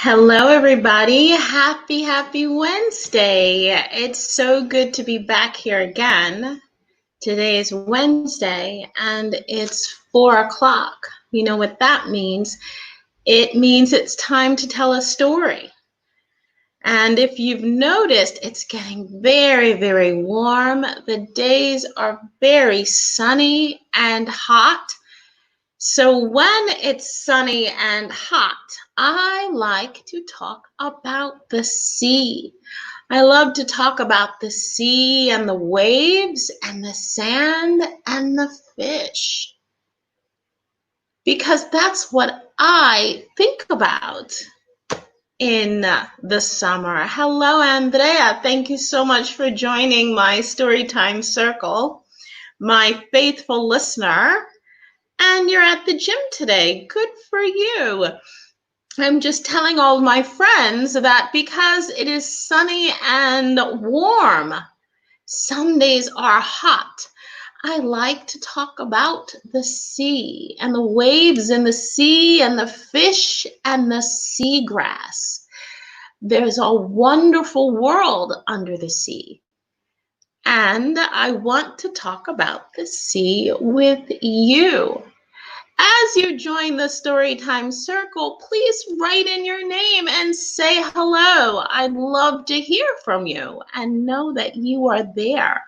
Hello, everybody. Happy Wednesday. It's so good to be back here again. Today is Wednesday and it's 4 o'clock. You know what that means? It means it's time to tell a story. And if you've noticed, it's getting very warm. The days are very sunny and hot. So when it's sunny and hot, I like to talk about the sea. I love to talk about the sea and the waves and the sand and the fish because that's what I think about in the summer. Hello, Andrea. Thank you so much for joining my Storytime Circle, my faithful listener. And you're at the gym today. Good for you. I'm just telling all my friends that because it is sunny and warm, some days are hot. I like to talk about the sea and the waves in the sea and the fish and the seagrass. There's a wonderful world under the sea. And I want to talk about the sea with you. As you join the Storytime Circle, please write in your name and say hello. I'd love to hear from you and know that you are there.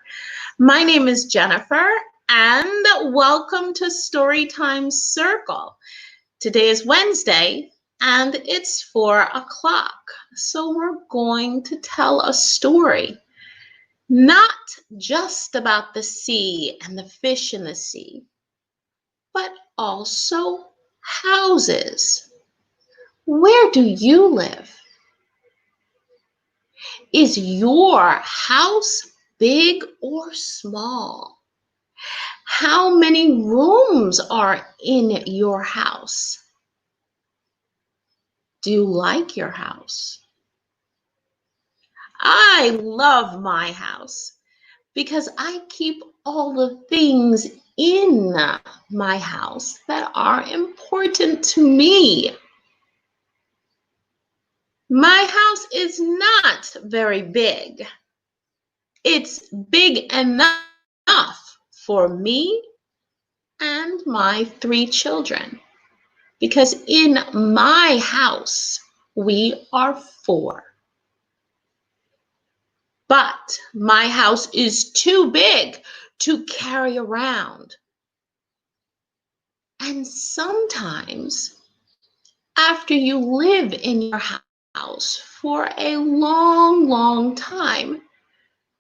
My name is Jennifer, and welcome to Storytime Circle. Today is Wednesday, and it's 4 o'clock. So we're going to tell a story, not just about the sea and the fish in the sea, but also houses. Where do you live? Is your house big or small? How many rooms are in your house? Do you like your house? I love my house because I keep all the things in my house that are important to me. My house is not very big. It's big enough for me and my 3 children because in my house we are 4. But my house is too big to carry around. And sometimes after you live in your house for a long time,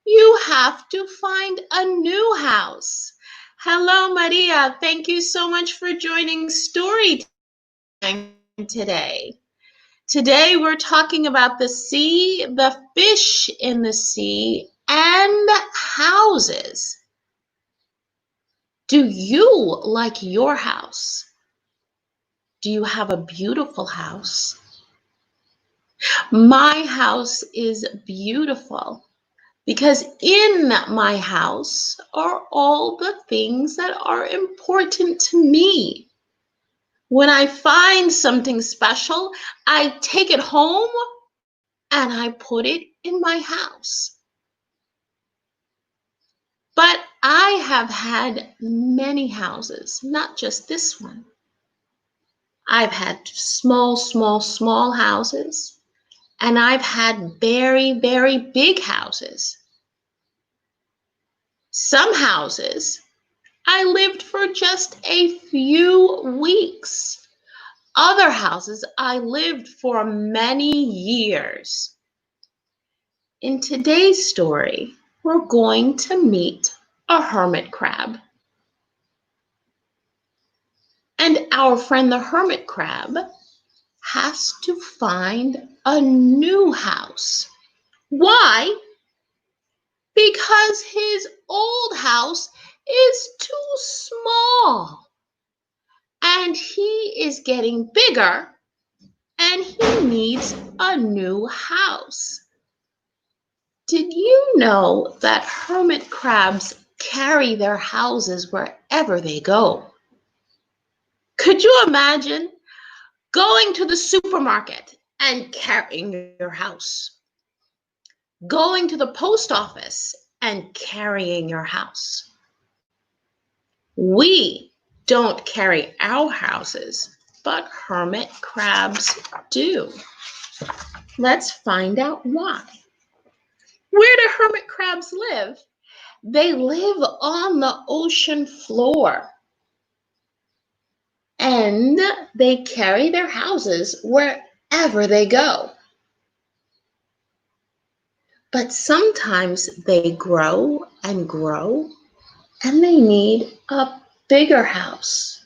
you have to find a new house. Hello, Maria. Thank you so much for joining Storytime today. Today, we're talking about the sea, the fish in the sea, and houses. Do you like your house? Do you have a beautiful house? My house is beautiful because in my house are all the things that are important to me. When I find something special, I take it home and I put it in my house. But I have had many houses, not just this one. I've had small houses, and I've had very big houses. Some houses I lived for just a few weeks. Other houses I lived for many years. In today's story, we're going to meet a hermit crab. And our friend the hermit crab has to find a new house. Why? Because his old house is too small. And he is getting bigger and he needs a new house. Did you know that hermit crabs carry their houses wherever they go? Could you imagine going to the supermarket and carrying your house. Going to the post office and carrying your house. We don't carry our houses, but hermit crabs do. Let's find out why. Where do hermit crabs live? They live on the ocean floor. And they carry their houses wherever they go. But sometimes they grow and grow, and they need a bigger house.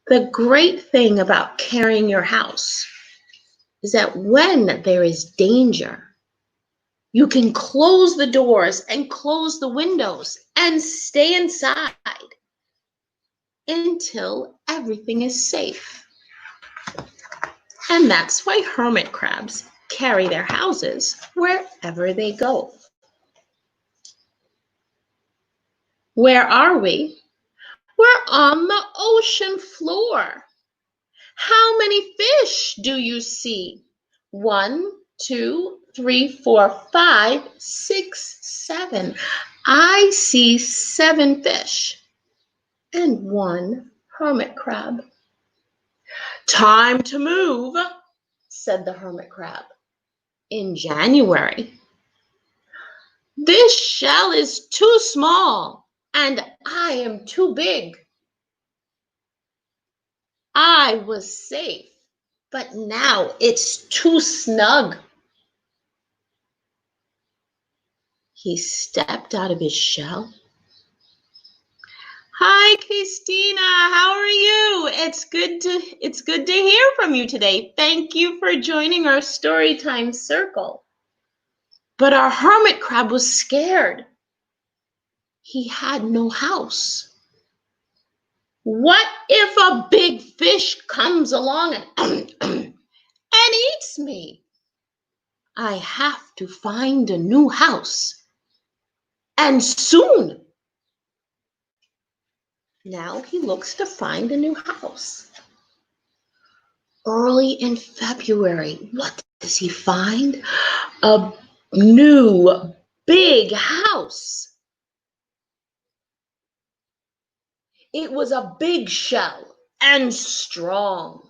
The great thing about carrying your house is that when there is danger, you can close the doors and close the windows and stay inside until everything is safe. And that's why hermit crabs carry their houses wherever they go. Where are we? We're on the ocean floor. How many fish do you see? 1, 2, 3, 4, 5, 6, 7. I see 7 fish and 1 hermit crab. Time to move, said the hermit crab. In January. This shell is too small and I am too big. I was safe, but now it's too snug. He stepped out of his shell. Hi, Christina. How are you? It's good to hear from you today. Thank you for joining our Storytime Circle. But our hermit crab was scared. He had no house. What if a big fish comes along and eats me? I have to find a new house. And soon. Now he looks to find a new house. Early in February, what does he find? A new big house. It was a big shell and strong.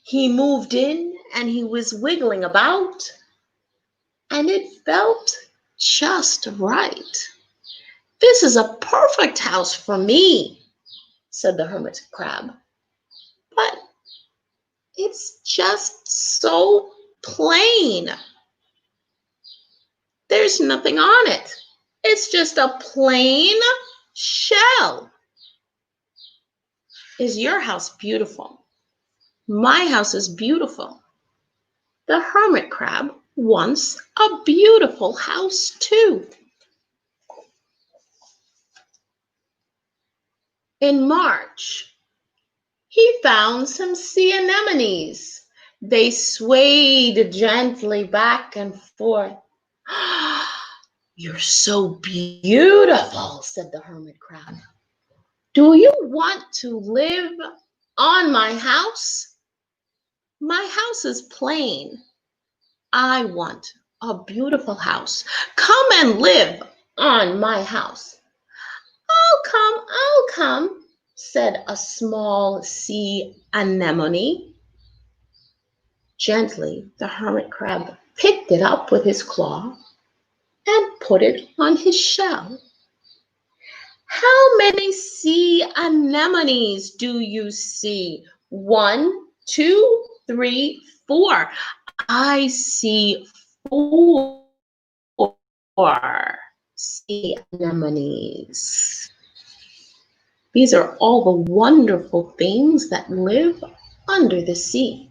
He moved in and he was wiggling about, and it felt just right. This is a perfect house for me, said the hermit crab. But it's just so plain. There's nothing on it. It's just a plain shell. Is your house beautiful? My house is beautiful. The hermit crab wants a beautiful house too. In March, he found some sea anemones. They swayed gently back and forth. You're so beautiful, said the hermit crab. Do you want to live on my house? My house is plain. I want a beautiful house. Come and live on my house. I'll come, said a small sea anemone. Gently, the hermit crab picked it up with his claw and put it on his shell. How many sea anemones do you see? 1, 2, 3, 4. I see 4 sea anemones. These are all the wonderful things that live under the sea.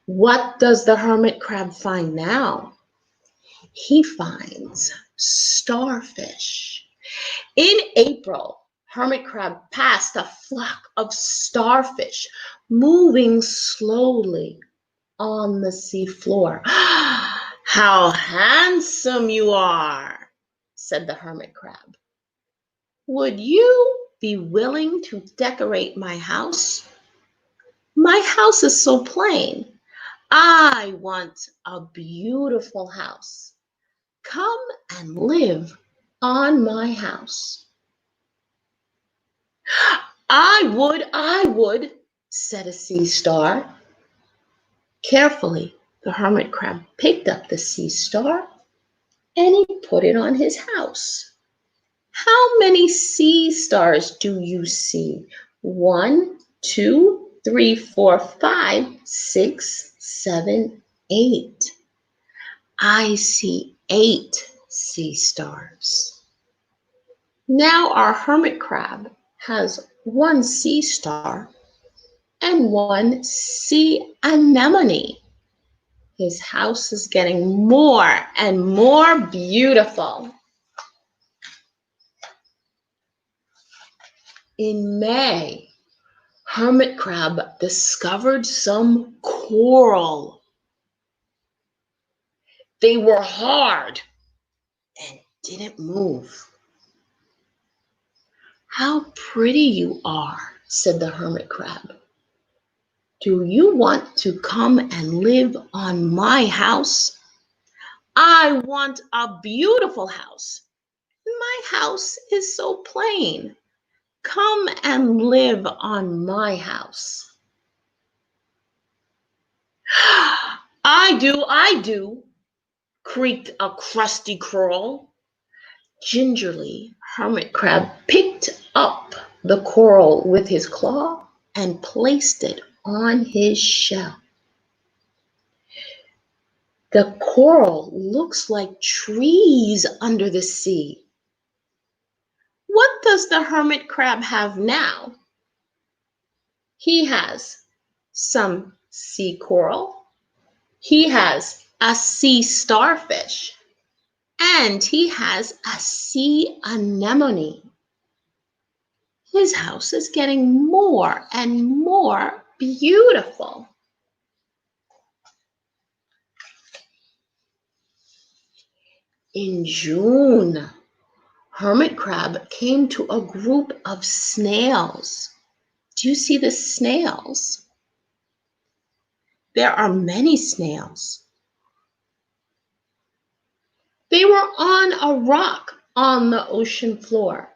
What does the hermit crab find now? He finds starfish. In April, hermit crab passed a flock of starfish moving slowly on the seafloor. How handsome you are, said the hermit crab. Would you be willing to decorate my house? My house is so plain. I want a beautiful house. Come and live on my house. I would, said a sea star. Carefully, the hermit crab picked up the sea star and he put it on his house. How many sea stars do you see? 1, 2, 3, 4, 5, 6, 7, 8. I see 8 sea stars. Now our hermit crab has 1 sea star and 1 sea anemone. His house is getting more and more beautiful. In May, hermit crab discovered some coral. They were hard and didn't move. How pretty you are, said the hermit crab. Do you want to come and live on my house? I want a beautiful house. My house is so plain. Come and live on my house. I do, creaked a crusty coral. Gingerly, hermit crab picked up the coral with his claw and placed it on his shell. The coral looks like trees under the sea. What does the hermit crab have now? He has some sea coral. He has a sea starfish. And he has a sea anemone. His house is getting more and more beautiful. In June, hermit crab came to a group of snails. Do you see the snails? There are many snails. They were on a rock on the ocean floor.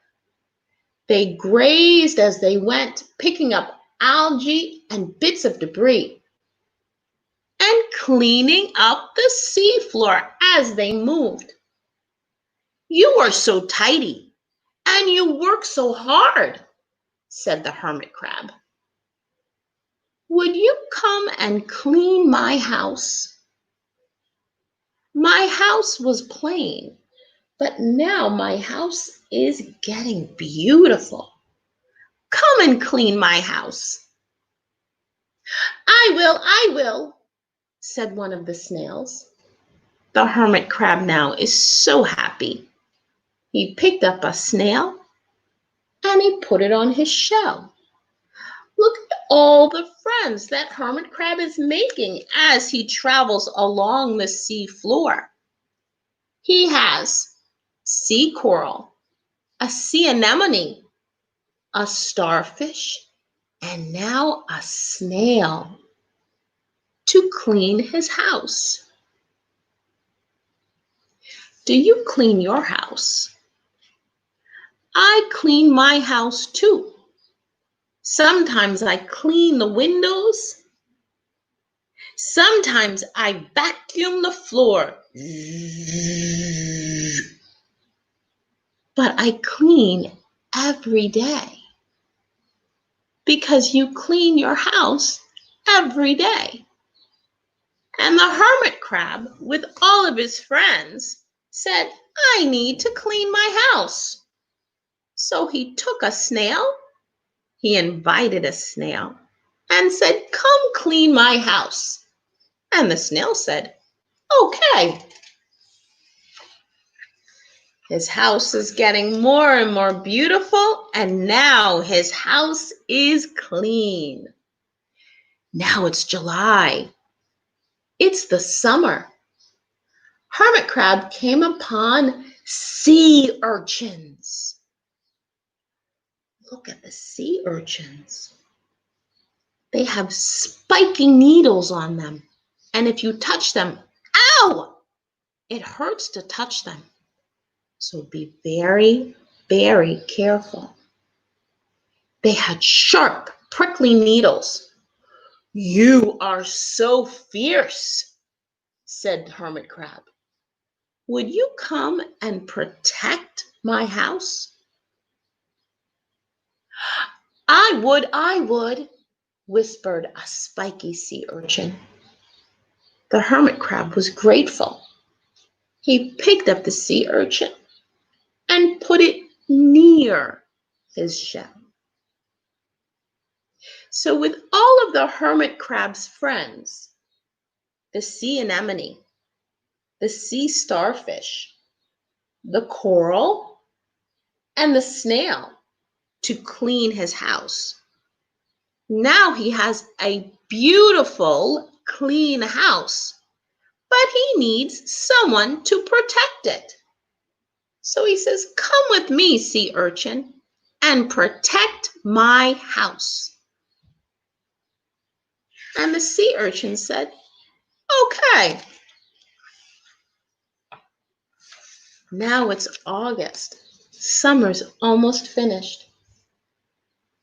They grazed as they went, picking up algae and bits of debris, and cleaning up the seafloor as they moved. You are so tidy, and you work so hard, said the hermit crab. Would you come and clean my house? My house was plain, but now my house is getting beautiful. Come and clean my house. I will, said one of the snails. The hermit crab now is so happy. He picked up a snail and he put it on his shell. Look at all the friends that hermit crab is making as he travels along the sea floor. He has sea coral, a sea anemone, a starfish, and now a snail to clean his house. Do you clean your house? I clean my house too. Sometimes I clean the windows. Sometimes I vacuum the floor. But I clean every day because you clean your house every day. And the hermit crab, with all of his friends, said, I need to clean my house. So he took a snail, he invited a snail, and said, come clean my house. And the snail said, okay. His house is getting more and more beautiful, and now his house is clean. Now it's July. It's the summer. Hermit crab came upon sea urchins. Look at the sea urchins. They have spiky needles on them. And if you touch them, ow! It hurts to touch them. So be very, very careful. They had sharp, prickly needles. "You are so fierce," said Hermit Crab. "Would you come and protect my house?" I would," whispered a spiky sea urchin. The hermit crab was grateful. He picked up the sea urchin and put it near his shell. So with all of the hermit crab's friends, the sea anemone, the sea starfish, the coral, and the snail to clean his house, now he has a beautiful, clean house, but he needs someone to protect it. So he says, "Come with me, sea urchin, and protect my house." And the sea urchin said, "Okay." Now it's August. Summer's almost finished.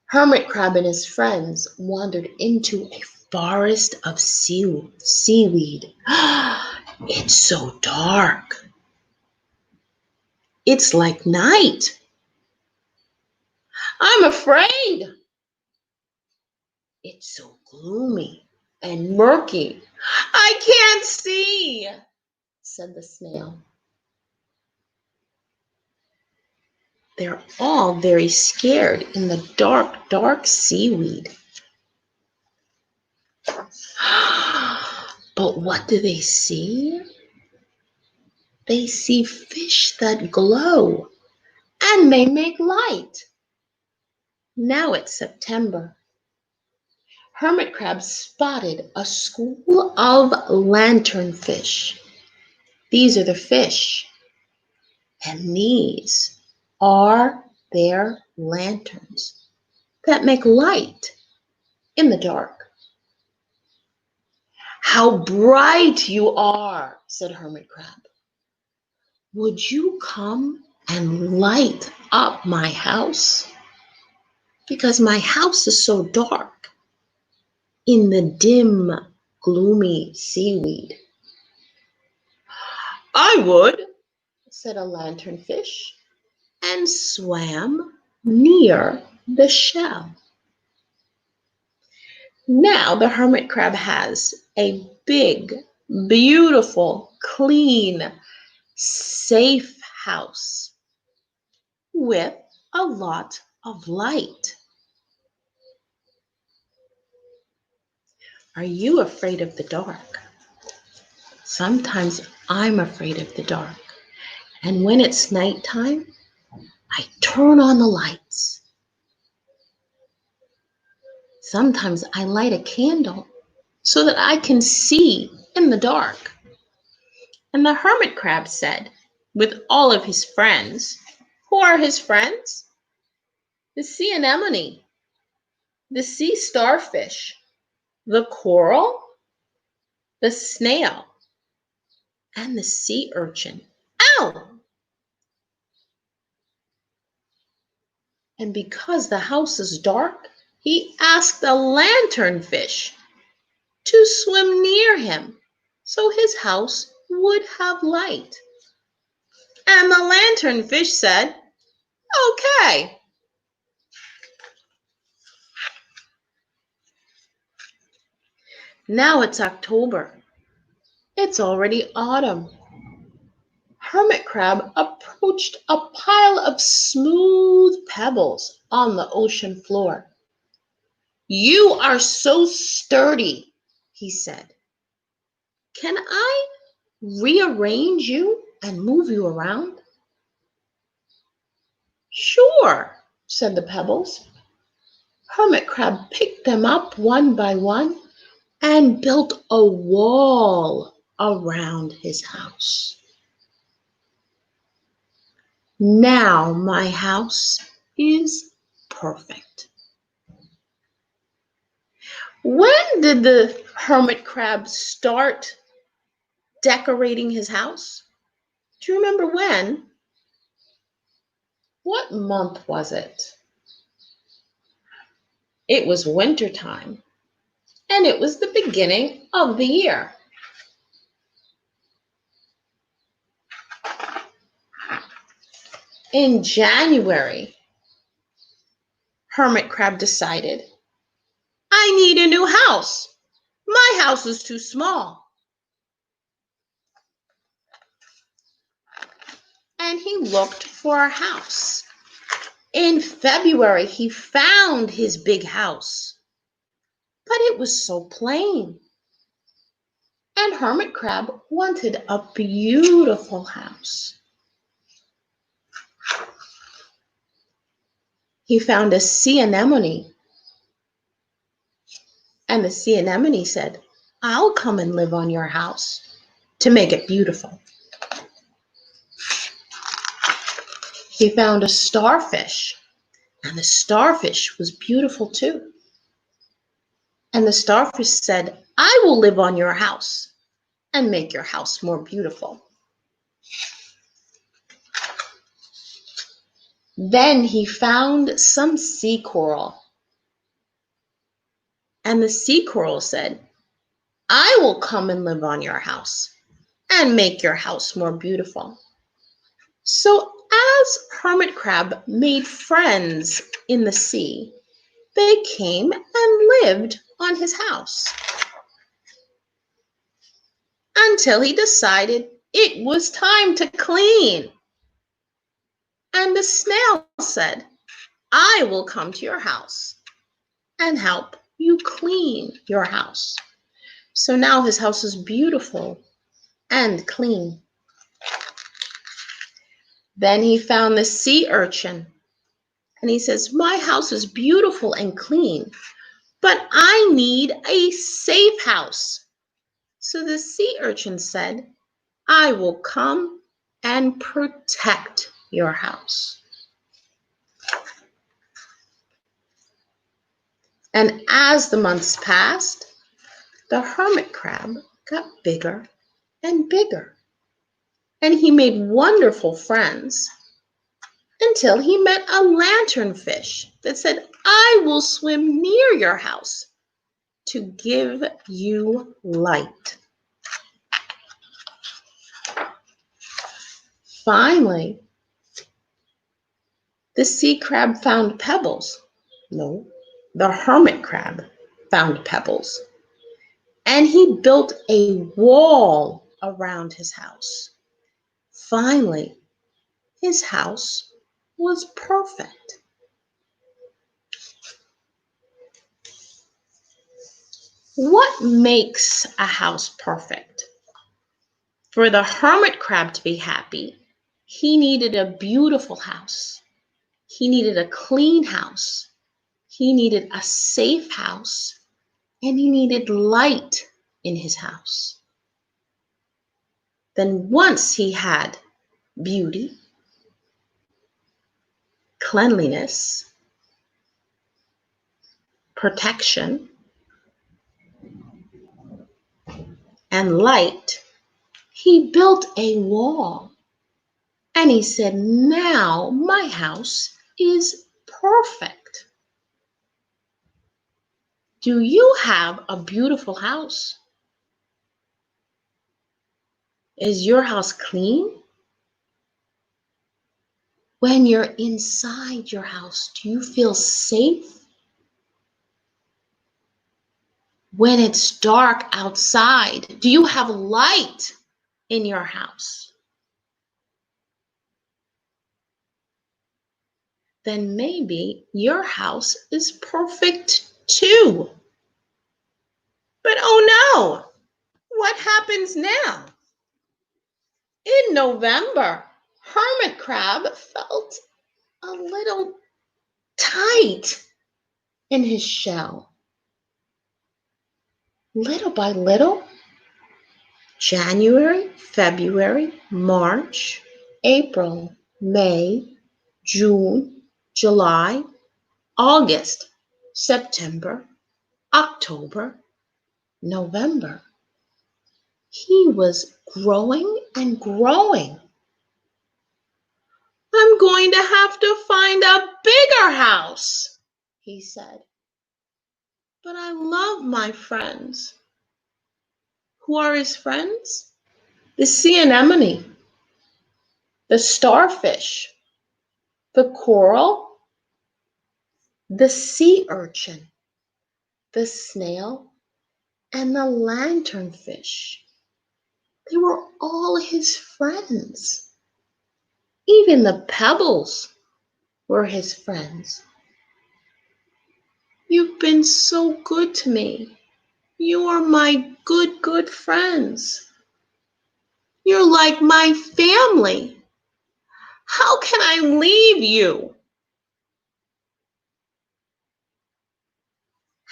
Hermit Crab and his friends wandered into a forest of seaweed. It's so dark. It's like night. "I'm afraid." "It's so gloomy and murky. I can't see," said the snail. They're all very scared in the dark, dark seaweed. But what do they see? They see fish that glow, and they make light. Now it's September. Hermit Crab spotted a school of lanternfish. These are the fish, and these are their lanterns that make light in the dark. "How bright you are," said Hermit Crab. "Would you come and light up my house? Because my house is so dark in the dim, gloomy seaweed." "I would," said a lanternfish, and swam near the shell. Now the hermit crab has a big, beautiful, clean, safe house with a lot of light. Are you afraid of the dark? Sometimes I'm afraid of the dark. And when it's nighttime, I turn on the lights. Sometimes I light a candle so that I can see in the dark. And the hermit crab said, with all of his friends, who are his friends? The sea anemone, the sea starfish, the coral, the snail, and the sea urchin. Ow! And because the house is dark, he asked the lanternfish to swim near him so his house would have light. And the lanternfish said, "Okay." Now it's October. It's already autumn. Hermit Crab approached a pile of smooth pebbles on the ocean floor. "You are so sturdy," he said. "Can I rearrange you and move you around?" "Sure," said the pebbles. Hermit Crab picked them up one by one and built a wall around his house. Now my house is perfect. When did the hermit crab start decorating his house? Do you remember when? What month was it? It was winter time, and it was the beginning of the year. In January, Hermit Crab decided, I need a new house. My house is too small. And he looked for a house. In February, he found his big house, but it was so plain. And Hermit Crab wanted a beautiful house. He found a sea anemone, and the sea anemone said, I'll come and live on your house to make it beautiful. He found a starfish, and the starfish was beautiful too. And the starfish said, I will live on your house and make your house more beautiful. Then he found some sea coral. And the sea coral said, I will come and live on your house and make your house more beautiful. So as Hermit Crab made friends in the sea, they came and lived on his house until he decided it was time to clean. And the snail said, I will come to your house and help you clean your house. So now his house is beautiful and clean. Then he found the sea urchin, and he says, my house is beautiful and clean, but I need a safe house. So the sea urchin said, I will come and protect your house. And as the months passed, the hermit crab got bigger and bigger. And he made wonderful friends until he met a lanternfish that said, I will swim near your house to give you light. Finally, the sea crab found pebbles. No, the hermit crab found pebbles. And he built a wall around his house. Finally, his house was perfect. What makes a house perfect? For the hermit crab to be happy, he needed a beautiful house. He needed a clean house. He needed a safe house. And he needed light in his house. Then once he had beauty, cleanliness, protection, and light, he built a wall. And he said, now my house is perfect. Do you have a beautiful house? Is your house clean? When you're inside your house, do you feel safe? When it's dark outside, do you have light in your house? Then maybe your house is perfect too. But oh no, what happens now? In November, Hermit Crab felt a little tight in his shell. Little by little, January, February, March, April, May, June, July, August, September, October, November. He was growing and growing. I'm going to have to find a bigger house, he said. But I love my friends. Who are his friends? The sea anemone, the starfish, the coral, the sea urchin, the snail, and the lanternfish. They were all his friends. Even the pebbles were his friends. You've been so good to me. You are my good, good friends. You're like my family. How can I leave you?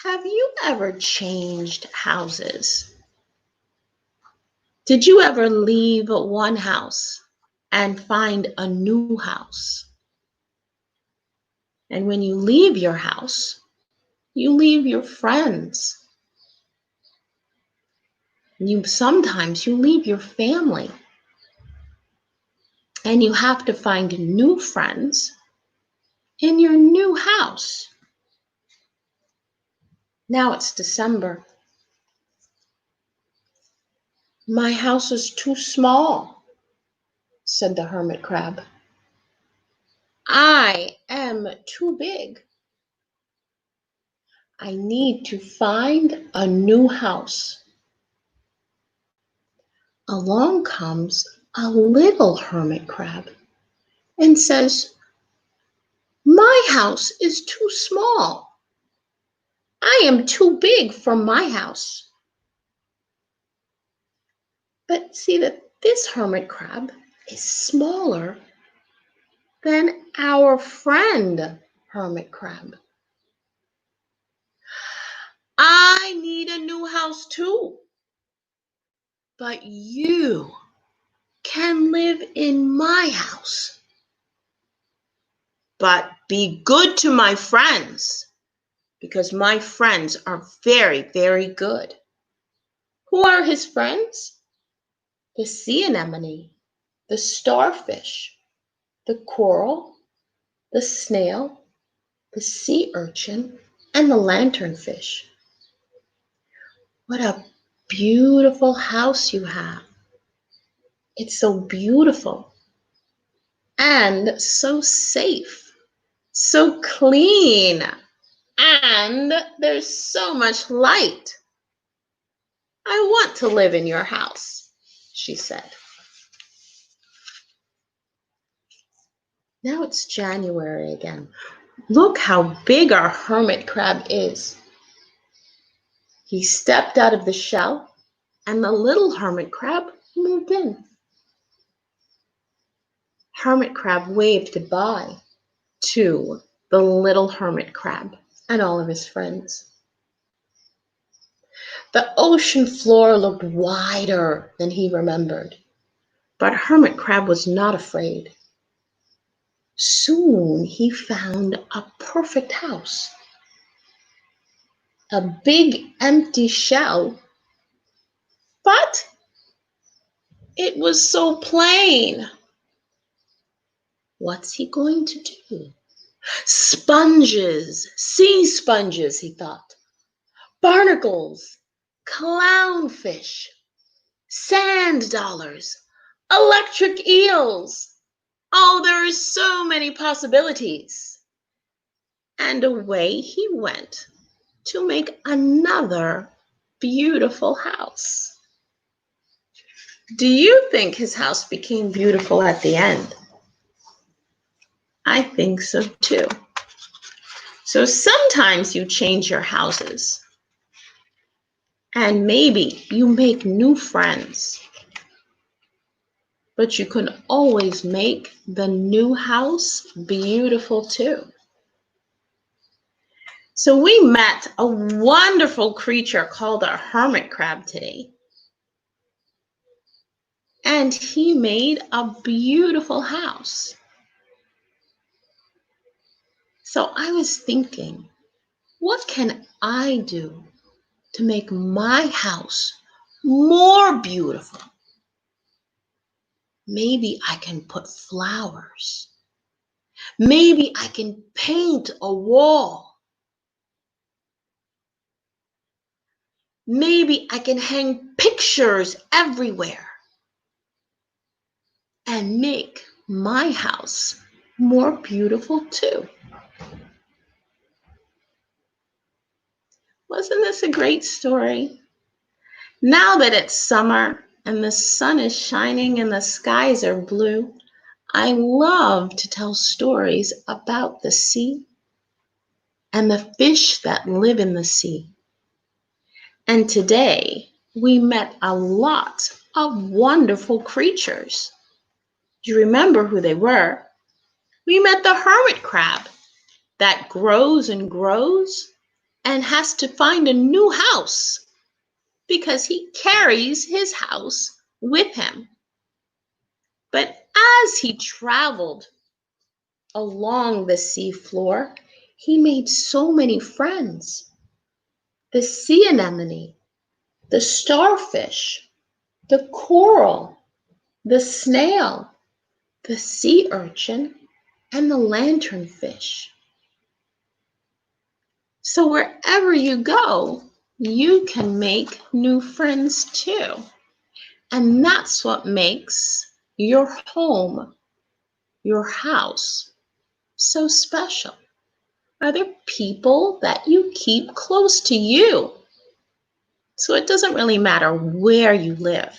Have you ever changed houses? Did you ever leave one house and find a new house? And when you leave your house, you leave your friends. Sometimes you leave your family. And you have to find new friends in your new house. Now it's December. My house is too small, said the hermit crab. I am too big. I need to find a new house. Along comes a little hermit crab and says, my house is too small. I am too big for my house. But see that this hermit crab is smaller than our friend hermit crab. I need a new house too. But you can live in my house. But be good to my friends, because my friends are very, very good. Who are his friends? The sea anemone, the starfish, the coral, the snail, the sea urchin, and the lanternfish. What a beautiful house you have. It's so beautiful and so safe, so clean, and there's so much light. I want to live in your house, she said. Now it's January again. Look how big our hermit crab is. He stepped out of the shell, and the little hermit crab moved in. Hermit crab waved goodbye to the little hermit crab and all of his friends. The ocean floor looked wider than he remembered, but Hermit Crab was not afraid. Soon he found a perfect house, a big empty shell, but it was so plain. What's he going to do? Sponges, sea sponges, he thought. Barnacles, clownfish, sand dollars, electric eels. Oh, there are so many possibilities. And away he went to make another beautiful house. Do you think his house became beautiful at the end? I think so too. So sometimes you change your houses, and maybe you make new friends, but you can always make the new house beautiful too. So we met a wonderful creature called a hermit crab today. And he made a beautiful house. So I was thinking, what can I do to make my house more beautiful? Maybe I can put flowers. Maybe I can paint a wall. Maybe I can hang pictures everywhere and make my house more beautiful too. Wasn't this a great story? Now that it's summer and the sun is shining and the skies are blue, I love to tell stories about the sea and the fish that live in the sea. And today we met a lot of wonderful creatures. Do you remember who they were? We met the hermit crab that grows and grows and has to find a new house because he carries his house with him. But as he traveled along the seafloor, he made so many friends. The sea anemone, the starfish, the coral, the snail, the sea urchin, and the lanternfish. So wherever you go, you can make new friends too. And that's what makes your home, your house, so special. Are there people that you keep close to you? So it doesn't really matter where you live.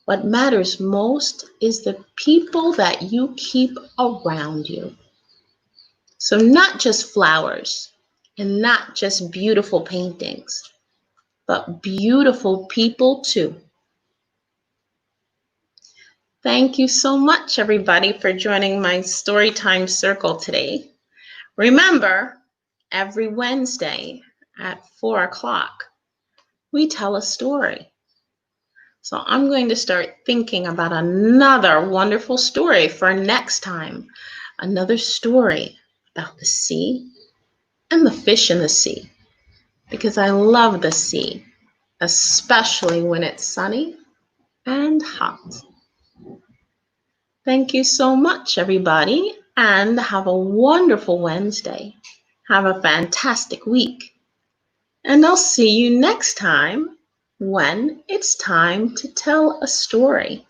What matters most is the people that you keep around you. So not just flowers and not just beautiful paintings, but beautiful people too. Thank you so much, everybody, for joining my Storytime Circle today. Remember, every Wednesday at 4 o'clock, we tell a story. So I'm going to start thinking about another wonderful story for next time. Another story about the sea and the fish in the sea. Because I love the sea, especially when it's sunny and hot. Thank you so much, everybody, and have a wonderful Wednesday. Have a fantastic week. And I'll see you next time when it's time to tell a story.